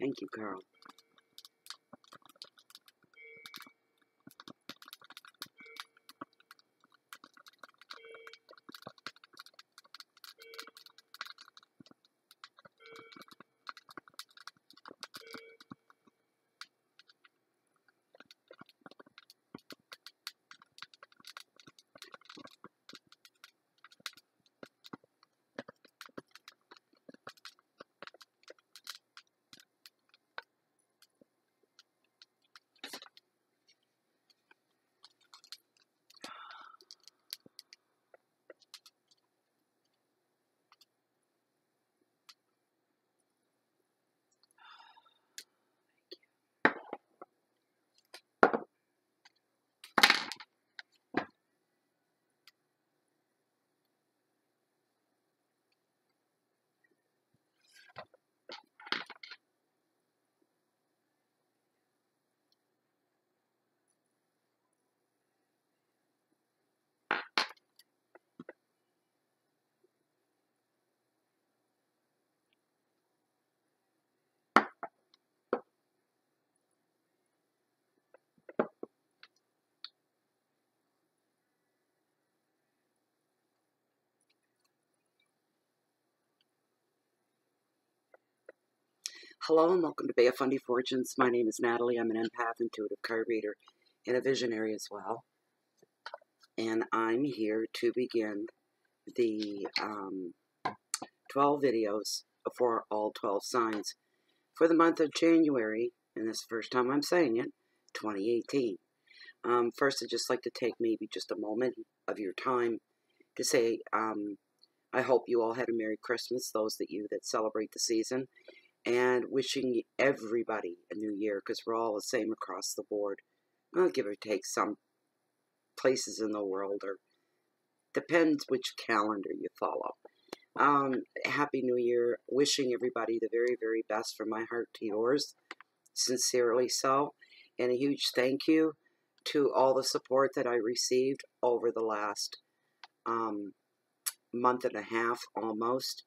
Thank you, Carl. Hello and welcome to Bay of Fundy Fortunes. My name is Natalie. I'm an empath, intuitive card reader, and a visionary as well. And I'm here to begin the 12 videos for all 12 signs for the month of January, and this is the first time I'm saying it, 2018. First, I'd just like to take maybe just a moment of your time to say I hope you all had a Merry Christmas, those that celebrate the season. And wishing everybody a new year, because we're all the same across the board. Well, give or take some places in the world, or depends which calendar you follow. Happy New Year. Wishing everybody the very, very best from my heart to yours. Sincerely so. And a huge thank you to all the support that I received over the last month and a half almost.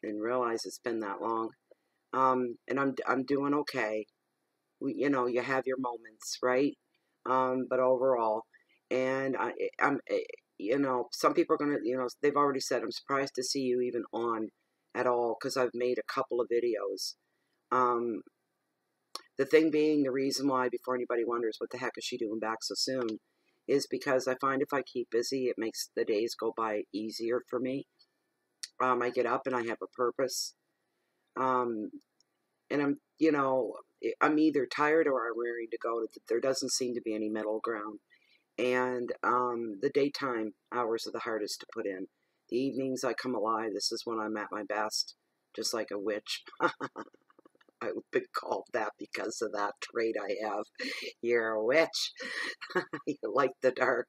Didn't realize it's been that long. And I'm doing okay. You have your moments, right? But overall, and I'm, some people are gonna, they've already said, I'm surprised to see you even on at all, because I've made a couple of videos. The thing being, the reason why, before anybody wonders what the heck is she doing back so soon, is because I find if I keep busy, it makes the days go by easier for me. I get up and I have a purpose. And I'm either tired or I'm ready to go. There doesn't seem to be any middle ground. And the daytime hours are the hardest to put in. The evenings I come alive. This is when I'm at my best, just like a witch. I've been called that because of that trait I have. You're a witch. You like the dark.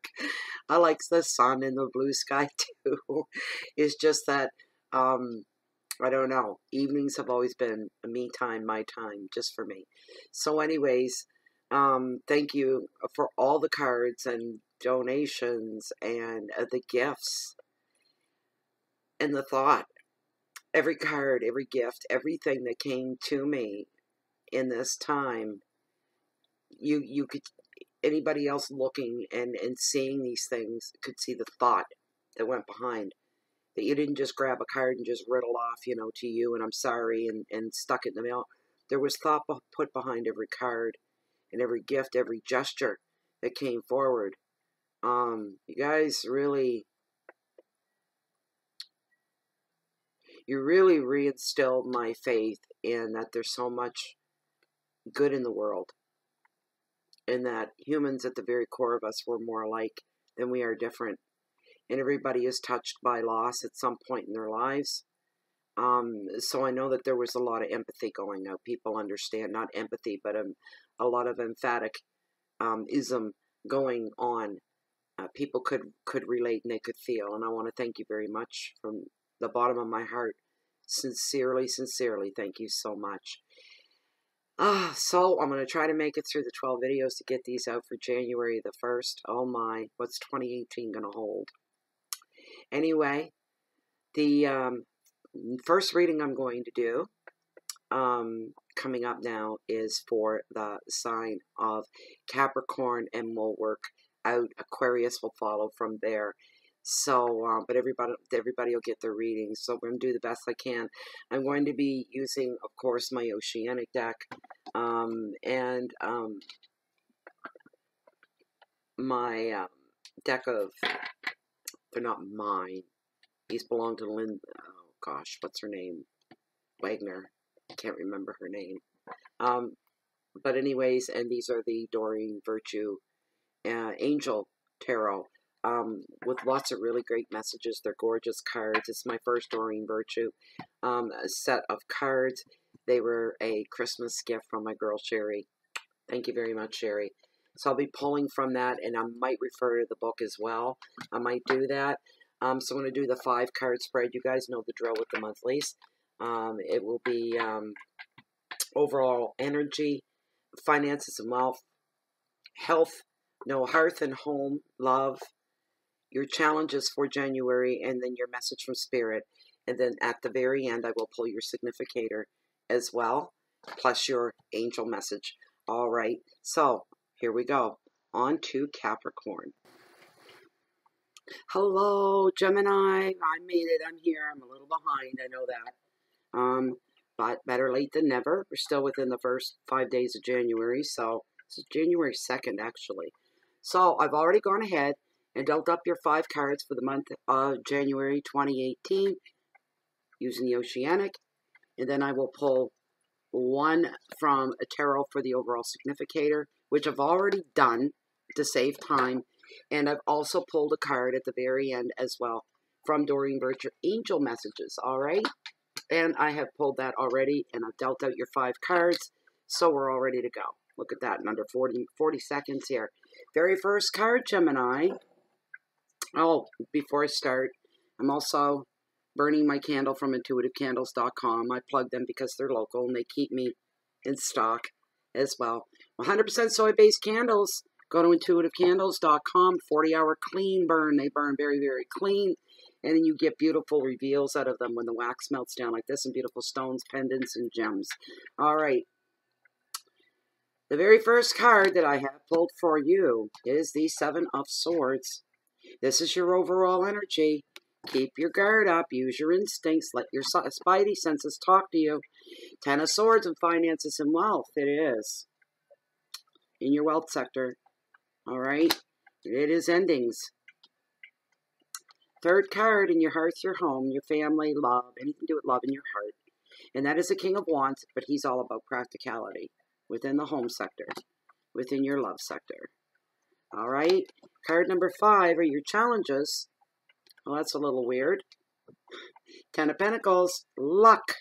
I like the sun and the blue sky too. It's just that I don't know. Evenings have always been me time, my time, just for me. So anyways, thank you for all the cards and donations and the gifts and the thought. Every card, every gift, everything that came to me in this time, you could, anybody else looking and seeing these things could see the thought that went behind. That you didn't just grab a card and just riddle off, to you, and I'm sorry, and stuck it in the mail. There was thought put behind every card and every gift, every gesture that came forward. You guys really, you really reinstilled my faith in that there's so much good in the world, and that humans at the very core of us were more alike than we are different. And everybody is touched by loss at some point in their lives. So I know that there was a lot of empathy going out. People understand, not empathy, but a lot of emphatic ism going on. People could relate and they could feel. And I want to thank you very much from the bottom of my heart. Sincerely, sincerely, thank you so much. So I'm going to try to make it through the 12 videos to get these out for January the 1st. Oh my, what's 2018 going to hold? Anyway, the first reading I'm going to do coming up now is for the sign of Capricorn, and we'll work out. Aquarius will follow from there. So, but everybody will get their readings. So I'm going to do the best I can. I'm going to be using, of course, my Oceanic deck, and my deck of, they're not mine. These belong to Lynn, oh gosh, what's her name? Wagner. I can't remember her name. But anyways, and these are the Doreen Virtue Angel Tarot. With lots of really great messages. They're gorgeous cards. It's my first Doreen Virtue set of cards. They were a Christmas gift from my girl Sherry. Thank you very much, Sherry. So I'll be pulling from that, and I might refer to the book as well. I might do that. So I'm going to do the 5-card spread. You guys know the drill with the monthlies. It will be overall energy, finances and wealth, health, hearth and home, love, your challenges for January, and then your message from Spirit. And then at the very end, I will pull your significator as well, plus your angel message. All right, so here we go. On to Capricorn. Hello, Gemini. I made it. I'm here. I'm a little behind. I know that. But better late than never. We're still within the first 5 days of January. So this is January 2nd, actually. So I've already gone ahead and dealt up your 5 cards for the month of January 2018 using the Oceanic. And then I will pull one from a tarot for the overall significator, which I've already done to save time. And I've also pulled a card at the very end as well from Doreen Virtue Angel Messages, all right? And I have pulled that already, and I've dealt out your 5 cards, so we're all ready to go. Look at that, in under 40 seconds here. Very first card, Gemini. Oh, before I start, I'm also burning my candle from intuitivecandles.com. I plug them because they're local, and they keep me in stock as well. 100% soy-based candles. Go to intuitivecandles.com. 40-hour clean burn. They burn very, very clean. And then you get beautiful reveals out of them when the wax melts down like this, and beautiful stones, pendants, and gems. All right. The very first card that I have pulled for you is the 7 of Swords. This is your overall energy. Keep your guard up. Use your instincts. Let your spidey senses talk to you. 10 of Swords and finances and wealth. It is. In your wealth sector. All right. It is endings. Third card in your hearth, your home, your family, love, anything to do with love in your heart. And that is the King of Wands, but he's all about practicality within the home sector, within your love sector. All right. Card number 5 are your challenges. Well, that's a little weird. 10 of Pentacles, luck.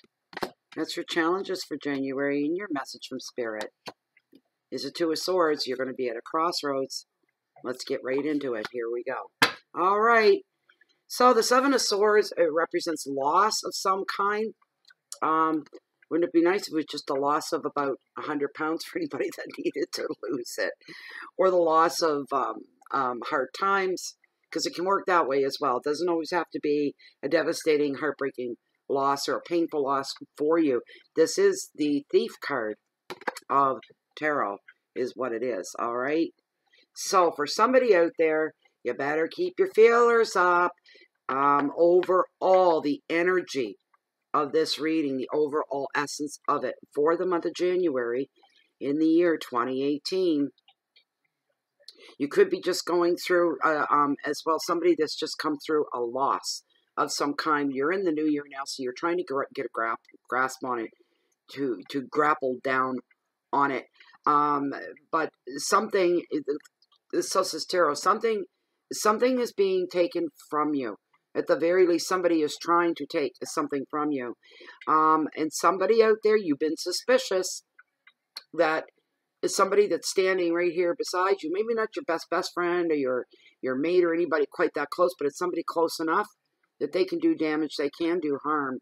That's your challenges for January and your message from Spirit. Is the 2 of Swords. You're going to be at a crossroads. Let's get right into it. Here we go. All right. So the 7 of Swords, it represents loss of some kind. Wouldn't it be nice if it was just a loss of about 100 pounds for anybody that needed to lose it? Or the loss of hard times, because it can work that way as well. It doesn't always have to be a devastating, heartbreaking loss or a painful loss for you. This is the Thief card of Tarot is what it is, all right? So for somebody out there, you better keep your feelers up. Overall, the energy of this reading, the overall essence of it for the month of January in the year 2018, you could be just going through, as well, somebody that's just come through a loss of some kind. You're in the new year now, so you're trying to get a grasp on it, to grapple down on it. But something, so says Tarot, something is being taken from you. At the very least, somebody is trying to take something from you. And somebody out there, you've been suspicious that is somebody that's standing right here beside you. Maybe not your best friend or your mate or anybody quite that close, but it's somebody close enough that they can do damage, they can do harm.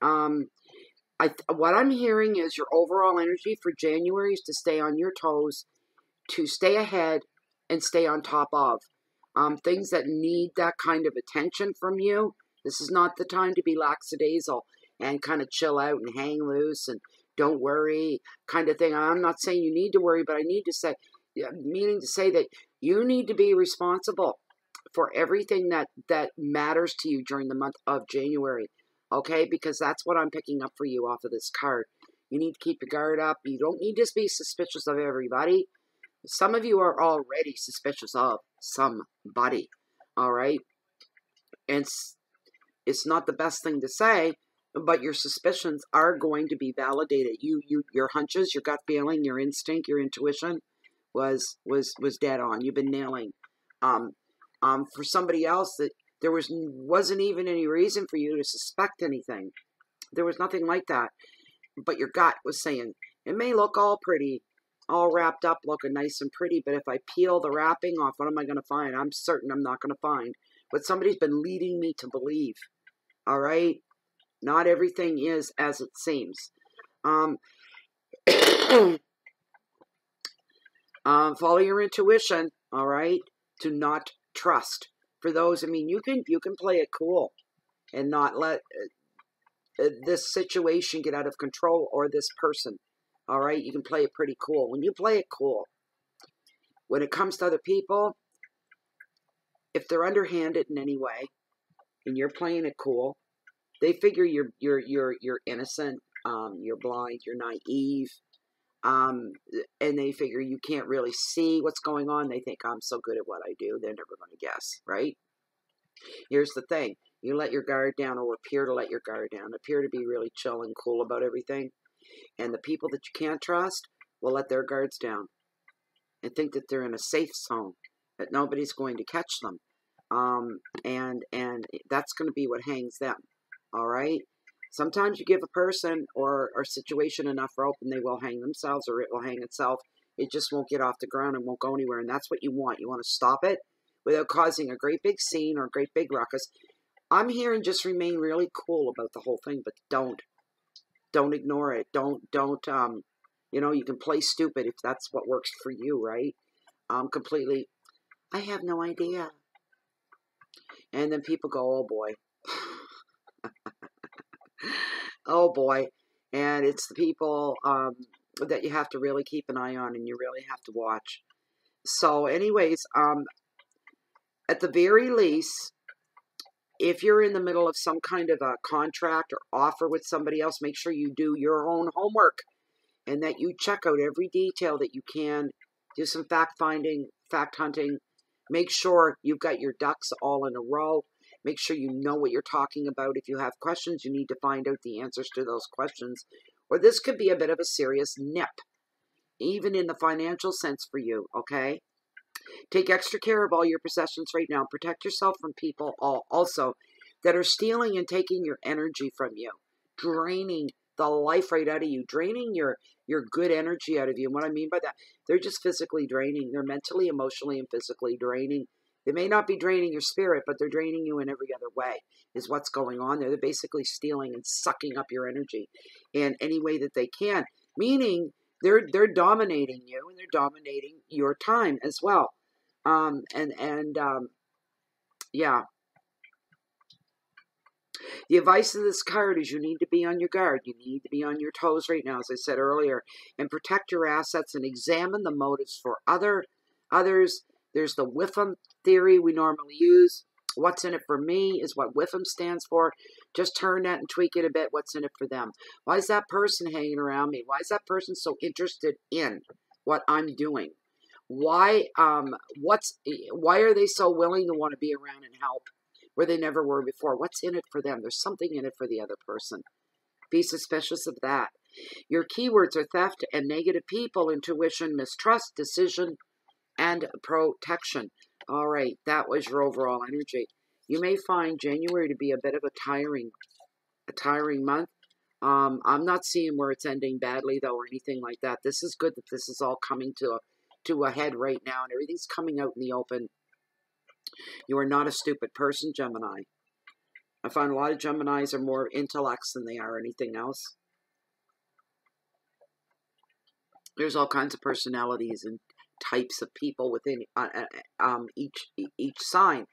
What I'm hearing is your overall energy for January is to stay on your toes, to stay ahead and stay on top of. Things that need that kind of attention from you. This is not the time to be lackadaisical and kind of chill out and hang loose and don't worry kind of thing. I'm not saying you need to worry, but I need to say, meaning to say that you need to be responsible for everything that matters to you during the month of January. Okay, because that's what I'm picking up for you off of this card. You need to keep your guard up. You don't need to be suspicious of everybody. Some of you are already suspicious of somebody. All right, and it's not the best thing to say, but your suspicions are going to be validated. Your hunches, your gut feeling, your instinct, your intuition was dead on. You've been nailing. For somebody else, that there wasn't even any reason for you to suspect anything. There was nothing like that. But your gut was saying, it may look all pretty, all wrapped up, looking nice and pretty, but if I peel the wrapping off, what am I going to find? I'm certain I'm not going to find what somebody's been leading me to believe. All right? Not everything is as it seems. Follow your intuition, all right? Do not trust. For those, I mean, you can play it cool and not let this situation get out of control, or this person, all right? You can play it pretty cool. When you play it cool, when it comes to other people, if they're underhanded in any way, and you're playing it cool, they figure you're innocent, you're blind, you're naive, and they figure you can't really see what's going on. They think, I'm so good at what I do, they're never going to guess, right? Here's the thing. You let your guard down, or appear to let your guard down, appear to be really chill and cool about everything. And the people that you can't trust will let their guards down and think that they're in a safe zone, that nobody's going to catch them. And that's going to be what hangs them, all right? Sometimes you give a person or situation enough rope and they will hang themselves, or it will hang itself. It just won't get off the ground and won't go anywhere, and that's what you want. You want to stop it without causing a great big scene or a great big ruckus. I'm here, and just remain really cool about the whole thing, but don't ignore it. Don't, you can play stupid if that's what works for you, right? Completely, I have no idea. And then people go, oh boy. Oh boy. And it's the people that you have to really keep an eye on, and you really have to watch. So anyways, at the very least, if you're in the middle of some kind of a contract or offer with somebody else, make sure you do your own homework and that you check out every detail that you can. Do some fact-finding, fact-hunting. Make sure you've got your ducks all in a row. Make sure you know what you're talking about. If you have questions, you need to find out the answers to those questions. Or this could be a bit of a serious nip, even in the financial sense for you, okay? Take extra care of all your possessions right now. Protect yourself from people also that are stealing and taking your energy from you, draining the life right out of you, draining your good energy out of you. And what I mean by that, they're just physically draining. They're mentally, emotionally, and physically draining. They may not be draining your spirit, but they're draining you in every other way, is what's going on there. They're basically stealing and sucking up your energy in any way that they can, meaning they're dominating you, and they're dominating your time as well. Yeah. The advice of this card is you need to be on your guard. You need to be on your toes right now, as I said earlier, and protect your assets and examine the motives for others. There's the WIFM theory we normally use. What's in it for me is what WIFM stands for. Just turn that and tweak it a bit. What's in it for them? Why is that person hanging around me? Why is that person so interested in what I'm doing? Why are they so willing to want to be around and help where they never were before? What's in it for them? There's something in it for the other person. Be suspicious of that. Your keywords are theft and negative people, intuition, mistrust, decision, and protection. All right, that was your overall energy. You may find January to be a bit of a tiring month. I'm not seeing where it's ending badly, though, or anything like that. This is good that this is all coming to a head right now, and everything's coming out in the open. You are not a stupid person, Gemini. I find a lot of Geminis are more intellects than they are anything else. There's all kinds of personalities and types of people within each sign,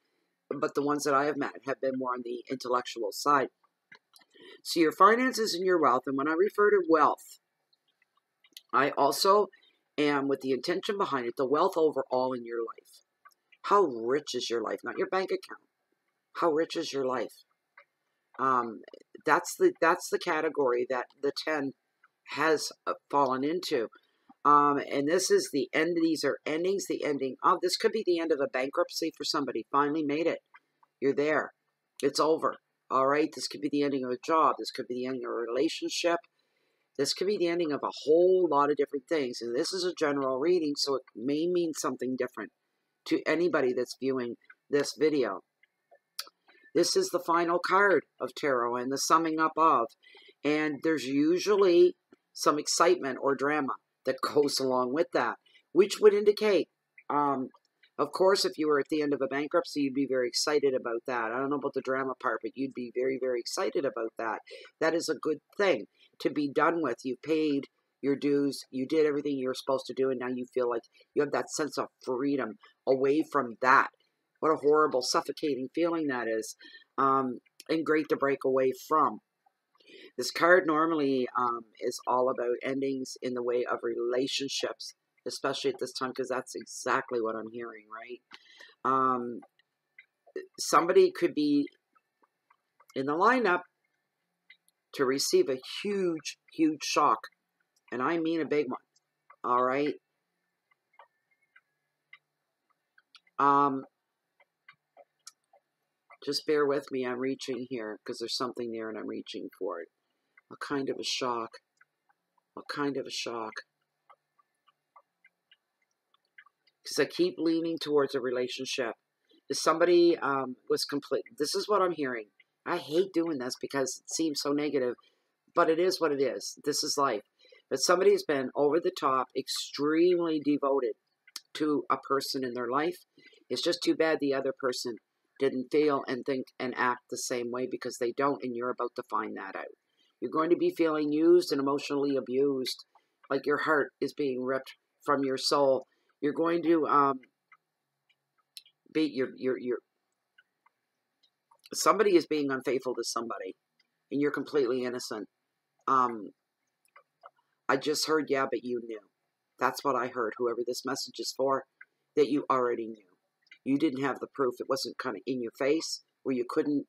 but the ones that I have met have been more on the intellectual side. So your finances and your wealth, and when I refer to wealth, I also am, with the intention behind it, the wealth overall in your life. How rich is your life? Not your bank account. How rich is your life? Um, that's the category that the 10 has fallen into. And this is the end. These are endings. The ending of this could be the end of a bankruptcy for somebody. Finally made it. You're there. It's over. All right. This could be the ending of a job. This could be the ending of a relationship. This could be the ending of a whole lot of different things. And this is a general reading, so it may mean something different to anybody that's viewing this video. This is the final card of tarot and the summing up of. And there's usually some excitement or drama that goes along with that, which would indicate, of course, if you were at the end of a bankruptcy, you'd be very excited about that. I don't know about the drama part, but you'd be very, very excited about that. That is a good thing to be done with. You paid your dues. You did everything you were supposed to do, and now you feel like you have that sense of freedom away from that. What a horrible, suffocating feeling that is, and great to break away from. This card normally is all about endings in the way of relationships, especially at this time, because that's exactly what I'm hearing, right? Somebody could be in the lineup to receive a huge, huge shock, and I mean a big one, all right? Just bear with me. I'm reaching here because there's something there and I'm reaching for it. What kind of a shock? What kind of a shock? Because I keep leaning towards a relationship. If somebody was complete, this is what I'm hearing. I hate doing this because it seems so negative, but it is what it is. This is life. But somebody has been over the top, extremely devoted to a person in their life. It's just too bad the other person didn't feel and think and act the same way, because they don't, and you're about to find that out. You're going to be feeling used and emotionally abused, like your heart is being ripped from your soul. You're going to be somebody is being unfaithful to somebody, and you're completely innocent. I just heard, yeah, but you knew. That's what I heard. Whoever this message is for, that you already knew. You didn't have the proof. It wasn't kind of in your face where you couldn't,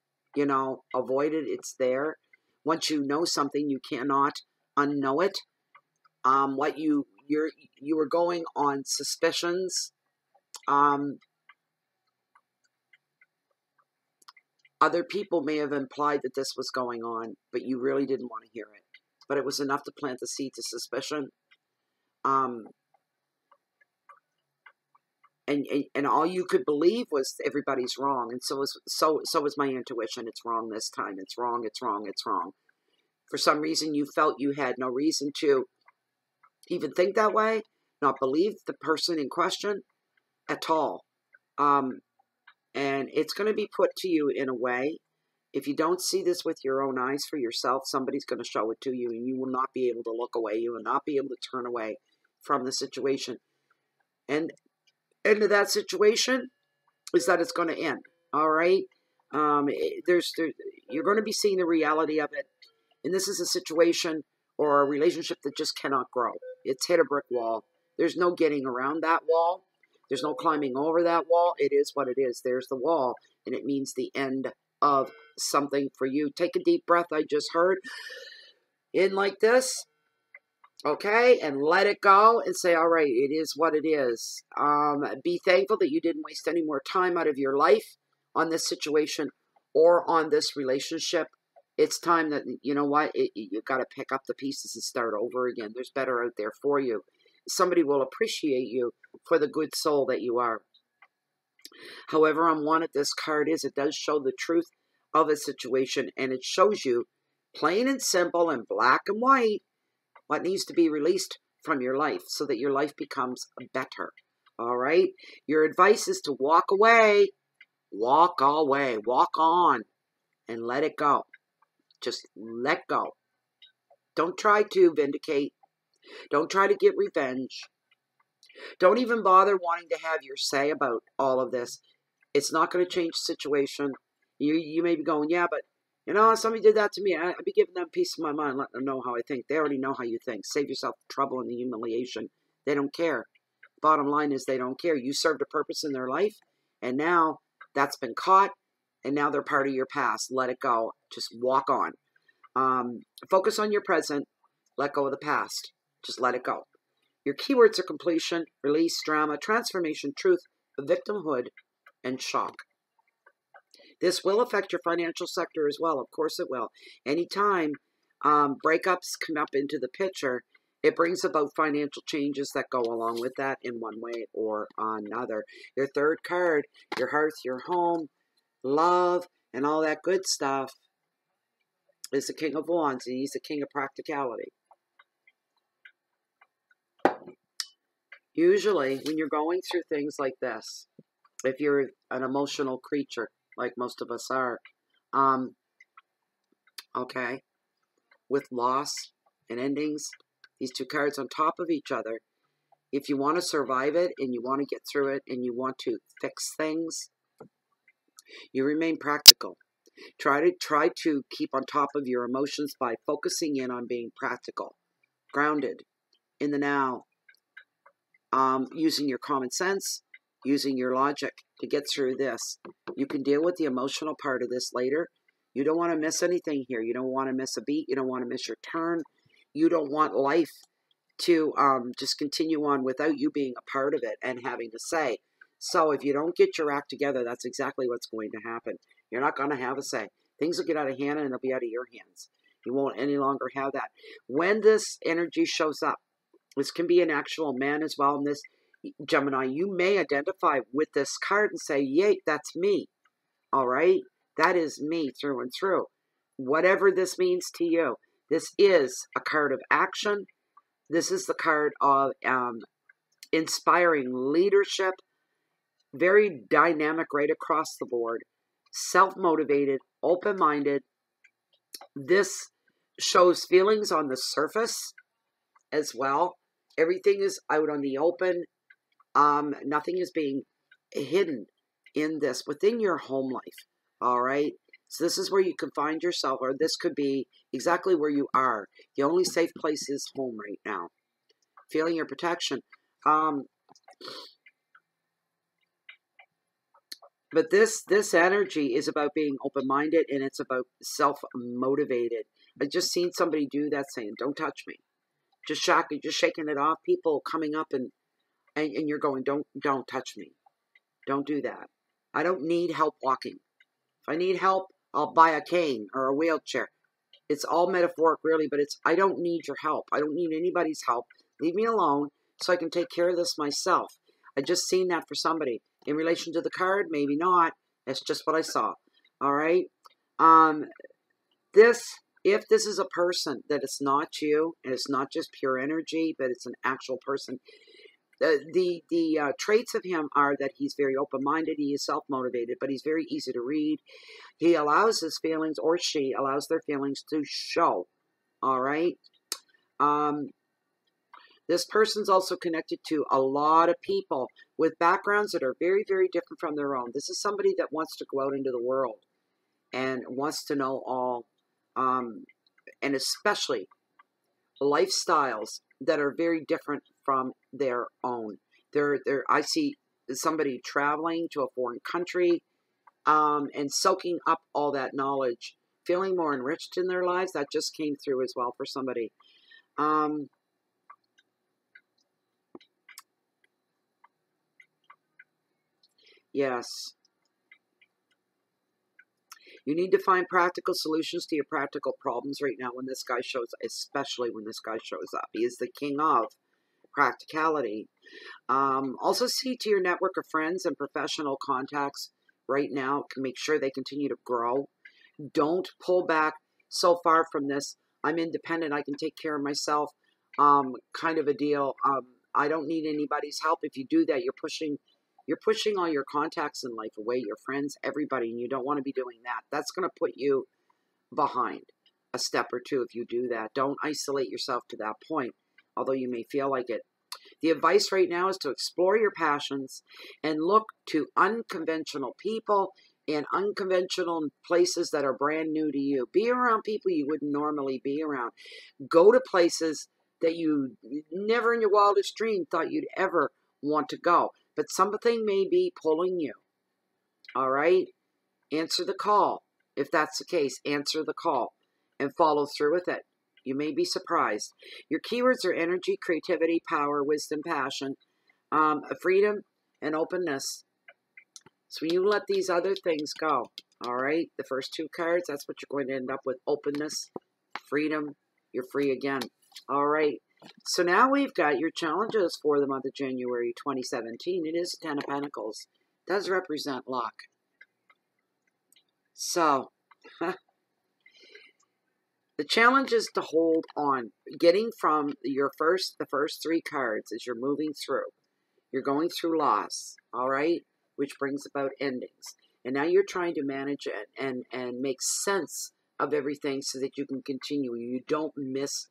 avoid it. It's there. Once you know something, you cannot unknow it. You were going on suspicions. Other people may have implied that this was going on, but you really didn't want to hear it. But it was enough to plant the seeds of suspicion. And all you could believe was everybody's wrong, and so was my intuition. It's wrong this time. It's wrong. It's wrong. It's wrong. For some reason, you felt you had no reason to even think that way, not believe the person in question at all. And it's going to be put to you in a way. If you don't see this with your own eyes for yourself, somebody's going to show it to you, and you will not be able to look away. You will not be able to turn away from the situation. And end of that situation is that it's going to end. All right. You're going to be seeing the reality of it. And this is a situation or a relationship that just cannot grow. It's hit a brick wall. There's no getting around that wall. There's no climbing over that wall. It is what it is. There's the wall, and it means the end of something for you. Take a deep breath. I just heard in like this. Okay, and let it go and say, all right, it is what it is. Be thankful that you didn't waste any more time out of your life on this situation or on this relationship. It's time that, you know what, you got to pick up the pieces and start over again. There's better out there for you. Somebody will appreciate you for the good soul that you are. However unwanted this card is, it does show the truth of a situation, and it shows you plain and simple and black and white what needs to be released from your life so that your life becomes better. All right? Your advice is to walk away, walk on, and let it go. Just let go. Don't try to vindicate. Don't try to get revenge. Don't even bother wanting to have your say about all of this. It's not going to change the situation. You may be going, yeah, but You know, if somebody did that to me, I'd be giving them peace of my mind, letting them know how I think. They already know how you think. Save yourself the trouble and the humiliation. They don't care. Bottom line is they don't care. You served a purpose in their life, and now that's been caught, and now they're part of your past. Let it go. Just walk on. Focus on your present. Let go of the past. Just let it go. Your keywords are completion, release, drama, transformation, truth, victimhood, and shock. This will affect your financial sector as well. Of course it will. Anytime breakups come up into the picture, it brings about financial changes that go along with that in one way or another. Your third card, your hearth, your home, love, and all that good stuff is the King of Wands, and he's the king of practicality. Usually, when you're going through things like this, if you're an emotional creature, like most of us are, okay, with loss and endings, these two cards on top of each other, if you want to survive it and you want to get through it and you want to fix things, you remain practical. Try to keep on top of your emotions by focusing in on being practical, grounded, in the now, using your common sense, using your logic to get through this. You can deal with the emotional part of this later. You don't want to miss anything here. You don't want to miss a beat. You don't want to miss your turn. You don't want life to just continue on without you being a part of it and having to say. So if you don't get your act together, that's exactly what's going to happen. You're not going to have a say. Things will get out of hand and they'll be out of your hands. You won't any longer have that. When this energy shows up, this can be an actual man as well. And this, Gemini, you may identify with this card and say, yay, that's me. All right? That is me through and through. Whatever this means to you, this is a card of action. This is the card of inspiring leadership. Very dynamic right across the board. Self-motivated, open-minded. This shows feelings on the surface as well. Everything is out on the open. Nothing is being hidden in this, within your home life. All right? So this is where you can find yourself, or this could be exactly where you are. The only safe place is home right now. Feeling your protection. But this energy is about being open-minded, and it's about self-motivated. I just seen somebody do that, saying, don't touch me. Just shaking it off. People coming up and you're going, don't touch me. Don't do that. I don't need help walking. If I need help, I'll buy a cane or a wheelchair. It's all metaphoric, really, but I don't need your help. I don't need anybody's help. Leave me alone so I can take care of this myself. I just seen that for somebody. In relation to the card, maybe not. That's just what I saw. All right? If this is a person that it's not you, and it's not just pure energy, but it's an actual person, the traits of him are that he's very open-minded, he is self-motivated, but he's very easy to read. He allows his feelings, or she allows their feelings to show. All right? This person's also connected to a lot of people with backgrounds that are very, very different from their own. This is somebody that wants to go out into the world and wants to know all, and especially lifestyles that are very different from their own. I see somebody traveling to a foreign country and soaking up all that knowledge, feeling more enriched in their lives. That just came through as well for somebody. Yes. You need to find practical solutions to your practical problems right now when this guy shows, especially when this guy shows up. He is the king of practicality. Also see to your network of friends and professional contacts right now. Make sure they continue to grow. Don't pull back so far from this. I'm independent. I can take care of myself. Kind of a deal. I don't need anybody's help. If you do that, you're pushing all your contacts in life away, your friends, everybody, and you don't want to be doing that. That's going to put you behind a step or two if you do that. Don't isolate yourself to that point, although you may feel like it. The advice right now is to explore your passions and look to unconventional people in unconventional places that are brand new to you. Be around people you wouldn't normally be around. Go to places that you never in your wildest dream thought you'd ever want to go. But something may be pulling you. All right? Answer the call. If that's the case, answer the call and follow through with it. You may be surprised. Your keywords are energy, creativity, power, wisdom, passion, freedom, and openness. So you let these other things go. All right? The first two cards, that's what you're going to end up with. Openness, freedom, you're free again. All right. So now we've got your challenges for the month of January 2017. It is 10 of Pentacles. It does represent luck. So, the challenge is to hold on. Getting from the first three cards as you're moving through. You're going through loss, all right? Which brings about endings. And now you're trying to manage it and make sense of everything so that you can continue. You don't miss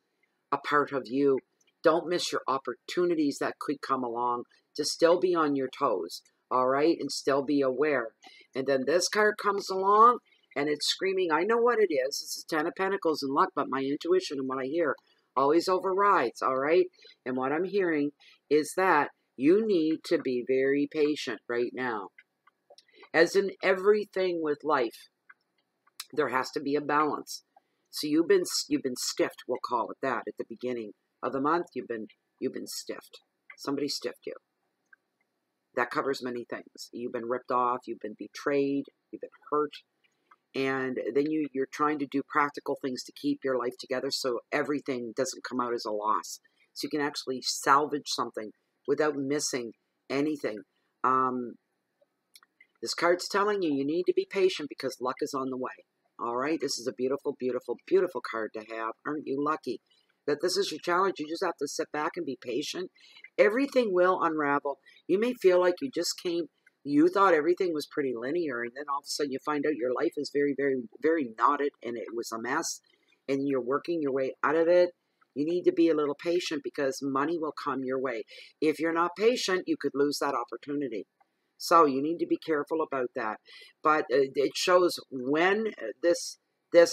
a part of you. Don't miss your opportunities that could come along to still be on your toes, all right? And still be aware. And then this card comes along and it's screaming, I know what it is. It's the 10 of Pentacles and luck, but my intuition and what I hear always overrides, all right? And what I'm hearing is that you need to be very patient right now. As in everything with life, there has to be a balance. So you've been stiffed, we'll call it that, at the beginning of the month. You've been stiffed. Somebody stiffed you. That covers many things. You've been ripped off, you've been betrayed, you've been hurt, and then you're trying to do practical things to keep your life together so everything doesn't come out as a loss. So you can actually salvage something without missing anything. This card's telling you need to be patient because luck is on the way. All right? This is a beautiful, beautiful, beautiful card to have. Aren't you lucky that this is your challenge? You just have to sit back and be patient. Everything will unravel. You may feel like you thought everything was pretty linear, and then all of a sudden you find out your life is very, very, very knotted, and it was a mess, and you're working your way out of it. You need to be a little patient because money will come your way. If you're not patient, you could lose that opportunity. So you need to be careful about that. But it shows when this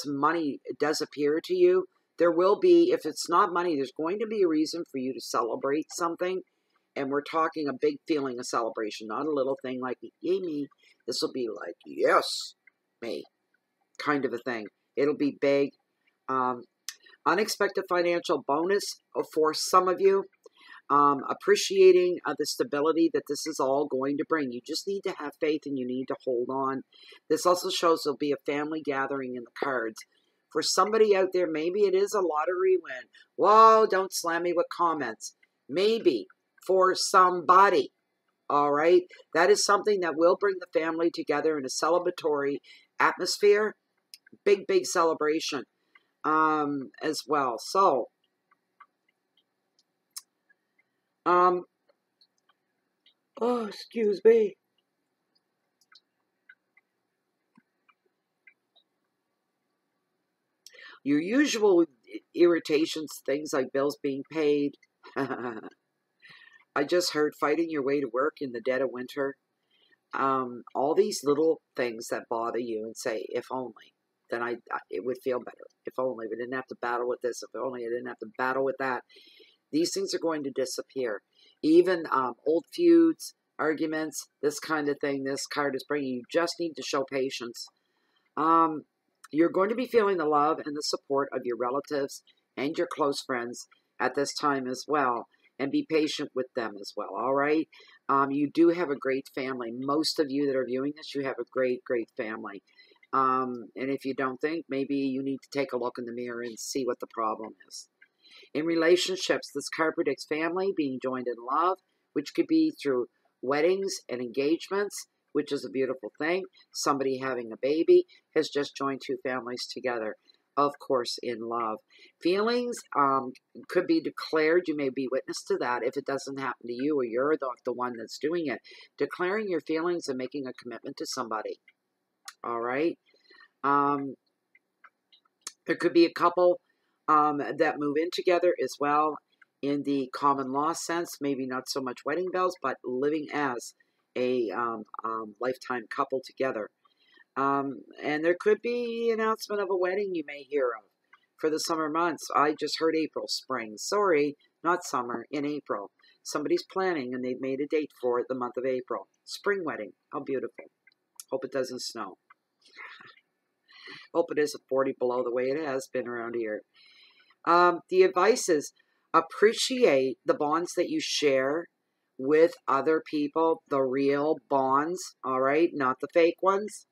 money does appear to you, there will be, if it's not money, there's going to be a reason for you to celebrate something. And we're talking a big feeling of celebration, not a little thing like, yay me. This will be like, yes, me, kind of a thing. It'll be big. Unexpected financial bonus for some of you. Appreciating the stability that this is all going to bring. You just need to have faith and you need to hold on. This also shows there'll be a family gathering in the cards. For somebody out there, maybe it is a lottery win. Whoa, don't slam me with comments. Maybe for somebody, all right? That is something that will bring the family together in a celebratory atmosphere. Big, big celebration as well. So, oh, excuse me. Your usual irritations, things like bills being paid. I just heard fighting your way to work in the dead of winter. All these little things that bother you and say, if only, then it would feel better. If only we didn't have to battle with this. If only I didn't have to battle with that. These things are going to disappear. Even old feuds, arguments, this kind of thing, this card is bringing. You just need to show patience. You're going to be feeling the love and the support of your relatives and your close friends at this time as well. And be patient with them as well, all right? You do have a great family. Most of you that are viewing this, you have a great, great family. And if you don't think, maybe you need to take a look in the mirror and see what the problem is. In relationships, this card predicts family being joined in love, which could be through weddings and engagements, which is a beautiful thing. Somebody having a baby has just joined two families together, of course, in love. Feelings could be declared. You may be witness to that if it doesn't happen to you or you're the one that's doing it. Declaring your feelings and making a commitment to somebody. All right? There could be a couple that move in together as well in the common law sense. Maybe not so much wedding bells, but living as a lifetime couple together. And there could be announcement of a wedding you may hear of for the summer months. I just heard April, spring. Sorry, not summer, in April. Somebody's planning and they've made a date for it the month of April. Spring wedding. How beautiful. Hope it doesn't snow. Hope it isn't 40 below the way it has been around here. The advice is appreciate the bonds that you share with other people, the real bonds, all right, not the fake ones,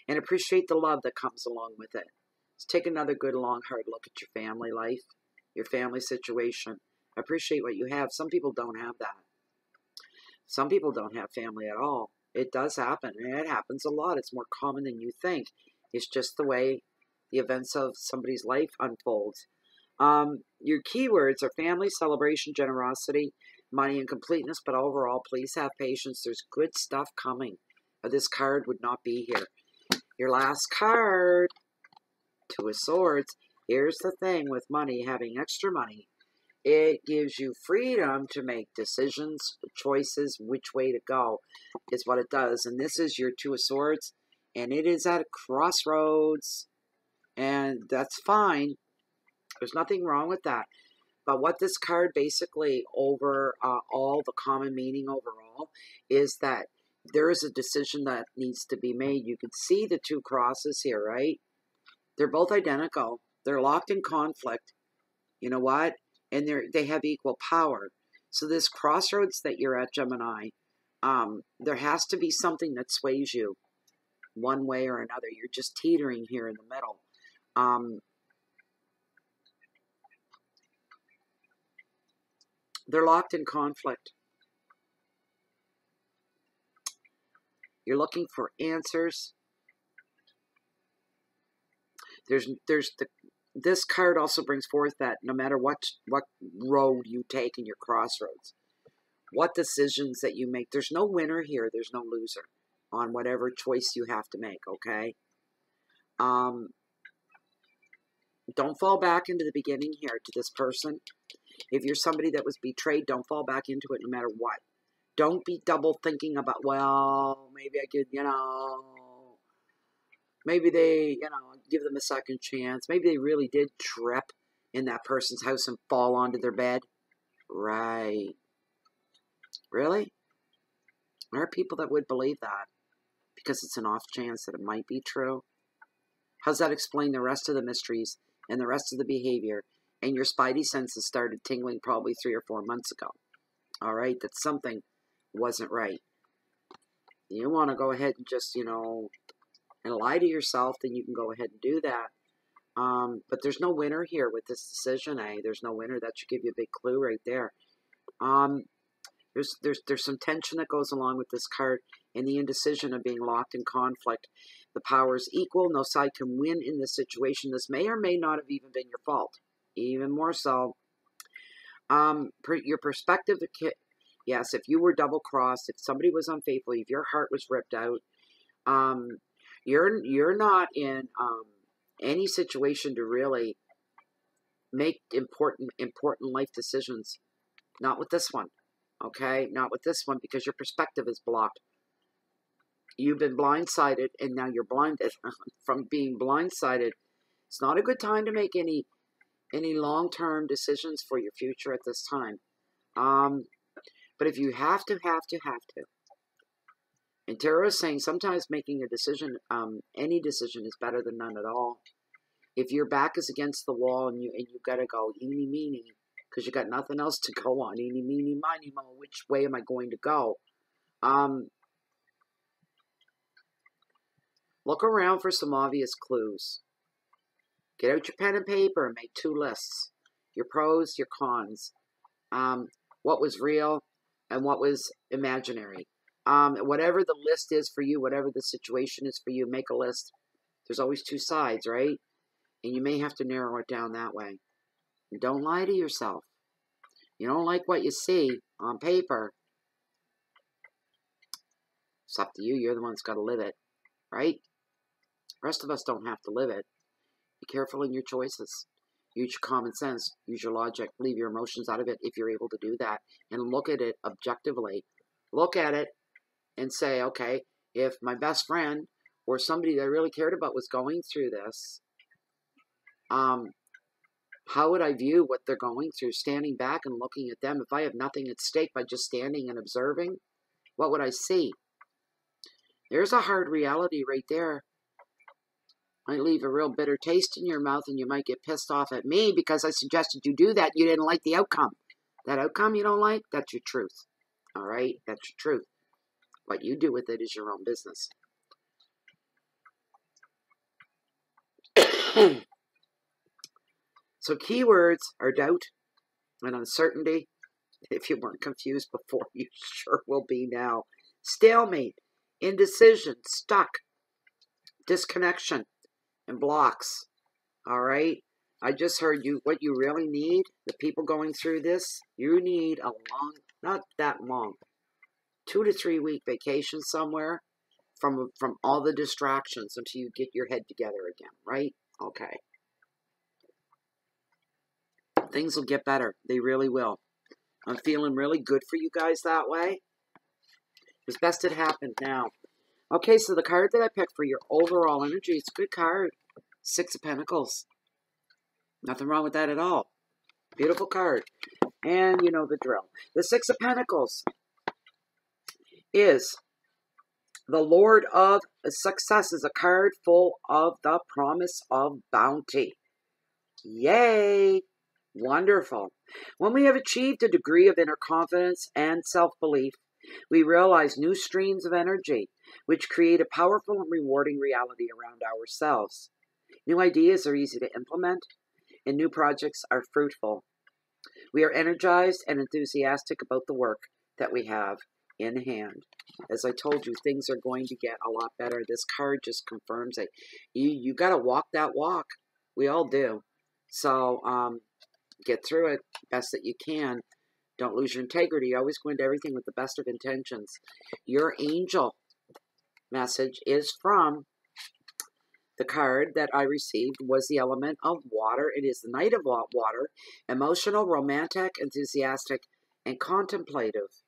and appreciate the love that comes along with it. Let's take another good, long, hard look at your family life, your family situation. Appreciate what you have. Some people don't have that. Some people don't have family at all. It does happen, and it happens a lot. It's more common than you think. It's just the way the events of somebody's life unfolds. Your keywords are family, celebration, generosity, money, and completeness, but overall, please have patience. There's good stuff coming, or this card would not be here. Your last card, Two of Swords. Here's the thing with money, having extra money. It gives you freedom to make decisions, choices, which way to go is what it does. And this is your Two of Swords, and it is at a crossroads, and that's fine. There's nothing wrong with that. But what this card basically over all the common meaning overall is that there is a decision that needs to be made. You can see the two crosses here, right? They're both identical. They're locked in conflict. You know what? And they have equal power. So this crossroads that you're at, Gemini, there has to be something that sways you one way or another. You're just teetering here in the middle. They're locked in conflict. You're looking for answers. This card also brings forth that no matter what road you take in your crossroads, what decisions that you make, there's no winner here. There's no loser on whatever choice you have to make, okay? Don't fall back into the beginning here to this person. If you're somebody that was betrayed, don't fall back into it no matter what. Don't be double thinking about, well, maybe I could, maybe they, give them a second chance. Maybe they really did trip in that person's house and fall onto their bed. Right. Really? There are people that would believe that because it's an off chance that it might be true. How's that explain the rest of the mysteries and the rest of the behavior? And your spidey senses started tingling probably 3 or 4 months ago. All right? That something wasn't right. You want to go ahead and just, and lie to yourself, then you can go ahead and do that. But there's no winner here with this decision, eh? There's no winner. That should give you a big clue right there. There's some tension that goes along with this card and the indecision of being locked in conflict. The power is equal. No side can win in this situation. This may or may not have even been your fault. Even more so. Your perspective, yes, if you were double-crossed, if somebody was unfaithful, if your heart was ripped out, you're not in any situation to really make important life decisions. Not with this one, okay? Not with this one, because your perspective is blocked. You've been blindsided, and now you're blinded from being blindsided. It's not a good time to make any long-term decisions for your future at this time. But if you have to. And Tarot is saying sometimes making a decision, any decision is better than none at all. If your back is against the wall and you got to go eeny meeny, because you got nothing else to go on, eeny meeny miny mo, which way am I going to go? Look around for some obvious clues. Get out your pen and paper and make 2 lists. Your pros, your cons. What was real and what was imaginary. Whatever the list is for you, whatever the situation is for you, make a list. There's always 2 sides, right? And you may have to narrow it down that way. And don't lie to yourself. You don't like what you see on paper. It's up to you. You're the one that's got to live it, right? The rest of us don't have to live it. Be careful in your choices. Use your common sense. Use your logic. Leave your emotions out of it if you're able to do that. And look at it objectively. Look at it and say, okay, if my best friend or somebody that I really cared about was going through this, how would I view what they're going through? Standing back and looking at them. If I have nothing at stake by just standing and observing, what would I see? There's a hard reality right there. Might leave a real bitter taste in your mouth, and you might get pissed off at me because I suggested you do that. You didn't like the outcome. That outcome you don't like, that's your truth. All right? That's your truth. What you do with it is your own business. So keywords are doubt and uncertainty. If you weren't confused before, you sure will be now. Stalemate, indecision, stuck, disconnection, and blocks. All right? I just heard you. What you really need, the people going through this, you need a long, not that long, 2 to 3 week vacation somewhere from all the distractions until you get your head together again, right? Okay. Things will get better. They really will. I'm feeling really good for you guys that way. It's best it happened now. Okay, so the card that I picked for your overall energy, it's a good card. 6 of Pentacles. Nothing wrong with that at all. Beautiful card. And you know the drill. The 6 of Pentacles is the Lord of Success, is a card full of the promise of bounty. Yay! Wonderful. When we have achieved a degree of inner confidence and self-belief, we realize new streams of energy, which create a powerful and rewarding reality around ourselves. New ideas are easy to implement, and new projects are fruitful. We are energized and enthusiastic about the work that we have in hand. As I told you, things are going to get a lot better. This card just confirms it. You got to walk that walk. We all do. So, get through it best that you can. Don't lose your integrity. Always go into everything with the best of intentions. Your angel message is from the card that I received was the element of water. It is the Knight of Water, emotional, romantic, enthusiastic, and contemplative.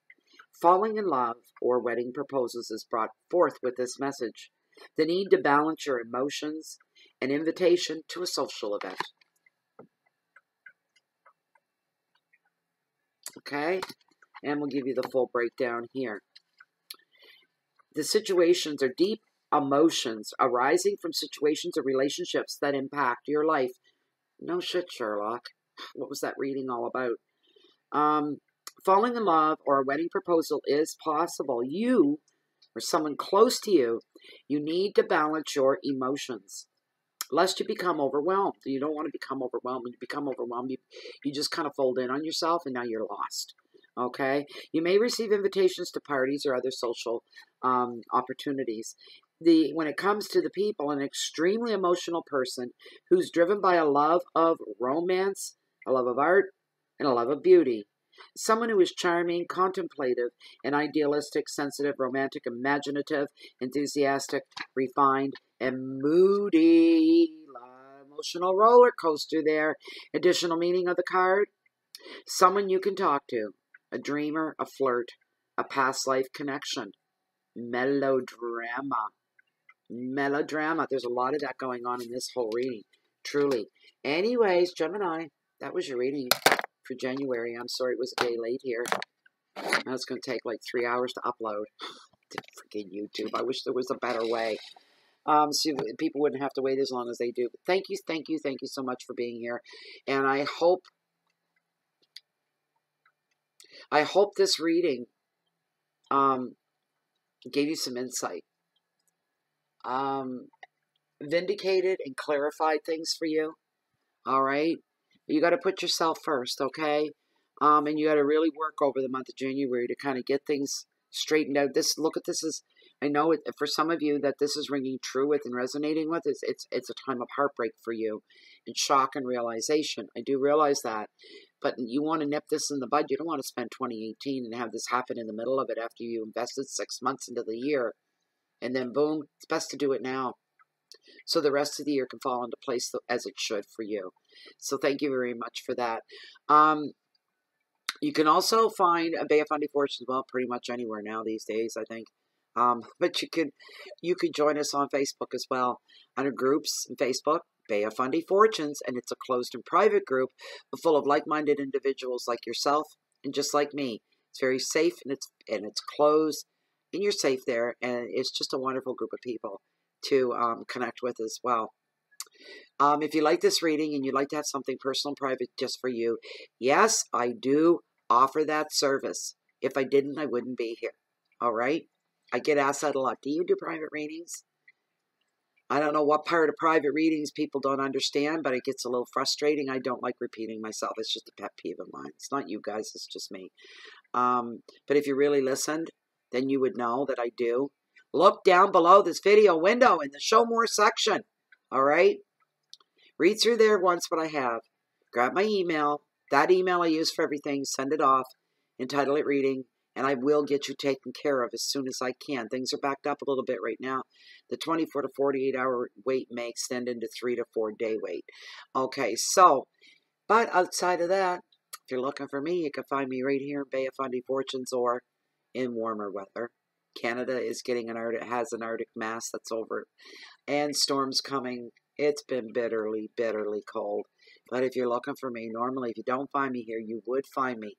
Falling in love or wedding proposals is brought forth with this message. The need to balance your emotions, an invitation to a social event. Okay, and we'll give you the full breakdown here. The situations are deep emotions arising from situations or relationships that impact your life. No shit, Sherlock. What was that reading all about? Falling in love or a wedding proposal is possible. You or someone close to you, you need to balance your emotions, lest you become overwhelmed. You don't want to become overwhelmed. When you become overwhelmed, you just kind of fold in on yourself, and now you're lost. Okay? You may receive invitations to parties or other social opportunities. When it comes to the people, an extremely emotional person who's driven by a love of romance, a love of art, and a love of beauty. Someone who is charming, contemplative, and idealistic, sensitive, romantic, imaginative, enthusiastic, refined, and moody. Emotional roller coaster there. Additional meaning of the card. Someone you can talk to. A dreamer, a flirt, a past life connection. Melodrama. Melodrama. There's a lot of that going on in this whole reading. Truly. Anyways, Gemini, that was your reading for January. I'm sorry it was a day late here. Now it's going to take like 3 hours to upload. Freaking YouTube. I wish there was a better way. So people wouldn't have to wait as long as they do. But thank you so much for being here. And I hope this reading gave you some insight. Vindicated and clarified things for you. All right? You got to put yourself first, okay? And you got to really work over the month of January to kind of get things straightened out. Look at this as, I know it, for some of you that this is ringing true with and resonating with. It's a time of heartbreak for you, and shock and realization. I do realize that, but you want to nip this in the bud. You don't want to spend 2018 and have this happen in the middle of it after you invested 6 months into the year, and then boom. It's best to do it now, so the rest of the year can fall into place as it should for you. So thank you very much for that. You can also find a Bay of Fundy Fortune, well, pretty much anywhere now these days, I think. But you could join us on Facebook as well, under groups in Facebook, Bay of Fundy Fortunes, and it's a closed and private group full of like-minded individuals like yourself and just like me. It's very safe, and it's closed, and you're safe there, and it's just a wonderful group of people to connect with as well. If you like this reading and you'd like to have something personal and private just for you, yes, I do offer that service. If I didn't, I wouldn't be here. All right? I get asked that a lot. Do you do private readings? I don't know what part of private readings people don't understand, but it gets a little frustrating. I don't like repeating myself. It's just a pet peeve of mine. It's not you guys. It's just me. But if you really listened, then you would know that I do. Look down below this video window in the Show More section. All right? Read through there once what I have. Grab my email. That email I use for everything. Send it off. Entitle it reading. And I will get you taken care of as soon as I can. Things are backed up a little bit right now. The 24 to 48 hour wait may extend into 3 to 4 day wait. Okay, so, but outside of that, if you're looking for me, you can find me right here in Bay of Fundy Fortunes or in warmer weather. Canada is getting has an Arctic mass that's over, and storms coming. It's been bitterly, bitterly cold. But if you're looking for me, normally if you don't find me here, you would find me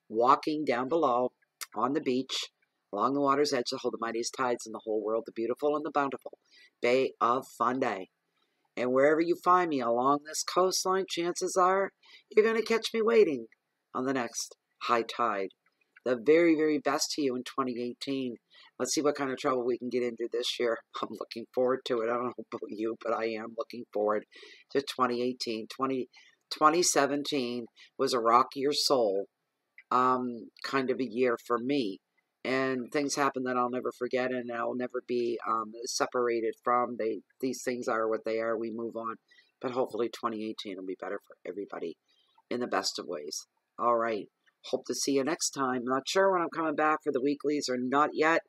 walking down below on the beach, along the water's edge to hold the mightiest tides in the whole world, the beautiful and the bountiful Bay of Fundy. And wherever you find me along this coastline, chances are you're going to catch me waiting on the next high tide. The very, very best to you in 2018. Let's see what kind of trouble we can get into this year. I'm looking forward to it. I don't know about you, but I am looking forward to 2018. 2017 was a rock your soul kind of a year for me. And things happen that I'll never forget, and I'll never be separated from. These things are what they are. We move on. But hopefully 2018 will be better for everybody in the best of ways. All right. Hope to see you next time. Not sure when I'm coming back for the weeklies or not yet,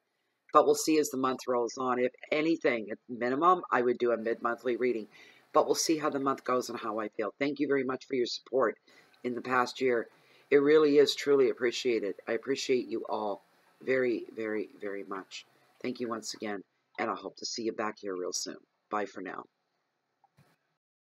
but we'll see as the month rolls on. If anything, at minimum, I would do a mid-monthly reading. But we'll see how the month goes and how I feel. Thank you very much for your support in the past year. It really is truly appreciated. I appreciate you all very, very, very much. Thank you once again, and I hope to see you back here real soon. Bye for now.